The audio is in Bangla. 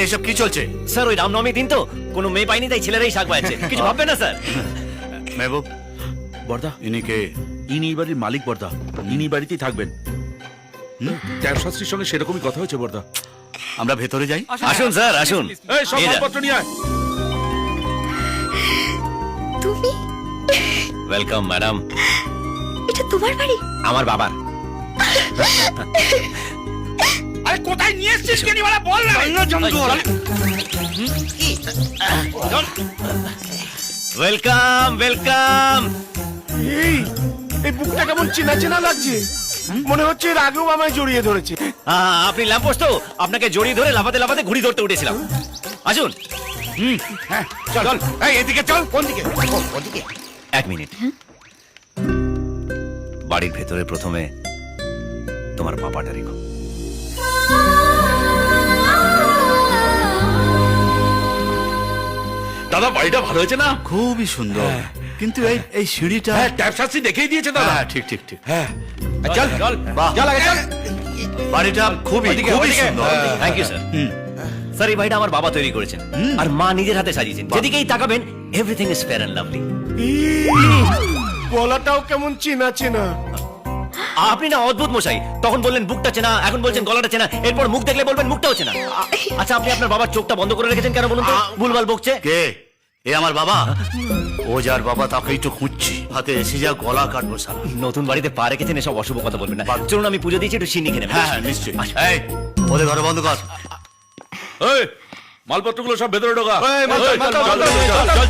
এসব কি চলছে? স্যার ওই রামনবমী দিন তো কোনো মেয়ে পাইনি তাই ছেলেরাই শাক বাজছে, কিছু ভাববেন না স্যার। মেহবুব, বর্দা, ইনি কে? ইনি এই বাড়ির মালিক বর্দা, ইনি বাড়িতেই থাকবেন। ট্যাপ শাস্ত্রীর সঙ্গে সেরকমই কথা হয়েছে বর্দা। আমরা ভেতরে যাই। আসুন স্যার আসুন। এই সব এই যান। মালপত্র নিয়ে আয়। তুমি? Welcome madam. এটা তোমার বাড়ি? আমার বাবার। আরে কোথায় নিয়ে এসেছিস কেনি বলা বল না। Welcome welcome. এই বুকটা কেমন চেনা চেনা লাগছে, মনে হচ্ছে এর আগেও আমায় জড়িয়ে ধরেছে। আপনি ল্যাম্পোস্ট তো, আপনাকে জড়িয়ে ধরে লাফাতে লাফাতে ঘুড়ি ধরতে উঠেছিলাম। আসুন। চল এই এদিকে চল। কোন দিকে? ওদিকে। এক মিনিট। বাড়ির ভেতরে প্রথমে তোমার বাবাটা রেখো। দাদা বাড়িটা ভালো হয়েছে না? খুবই সুন্দর, কিন্তু এই এই সিঁড়িটা। হ্যাঁ ট্যাপ শাস্ত্রী দেখেই দিয়েছে দাদা। হ্যাঁ ঠিক ঠিক ঠিক। হ্যাঁ চল চল বাহ, চল আগে চল। বাড়িটা খুবই খুবই সুন্দর। Thank you sir. স্যার এই বাড়িটা আমার বাবা তৈরি করেছেন আর মা নিজের হাতে সাজিয়েছেন। যেদিকেই তাকাবেন everything is fair and lovely. গলাটাও কেমন চেনা চেনা। আপনি না অদ্ভুত মশাই, তখন বললেন বুকটা চেনা, এখন বলছেন গলাটা চেনা, এরপর মুখ দেখলে বলবেন মুখটাও চেনা। আচ্ছা আপনি আপনার বাবার চোখটা বন্ধ করে রেখেছেন কেন বলুন তো? ভুলভাল বকছে। কে? এ আমার বাবা? ও যার বাবা তাকেই তো খুঁজছি। হাতে এসে যা গলা কাটবো সালা। নতুন বাড়িতে পা রেখেছেন, এসব অশুভ কথা বলবেন না। চলুন আমি পুজো দিয়েছি, একটু সিন্নি খেয়ে নেবেন। হ্যাঁ হ্যাঁ নিশ্চয়ই। এই ওদের ঘরে বন্ধ কর। এই মালপত্রগুলো সব ভেতরে ঢোকা। এই, মাল, এই, মাল, চল, মাল, চল, মাল, চল, মাল, চল,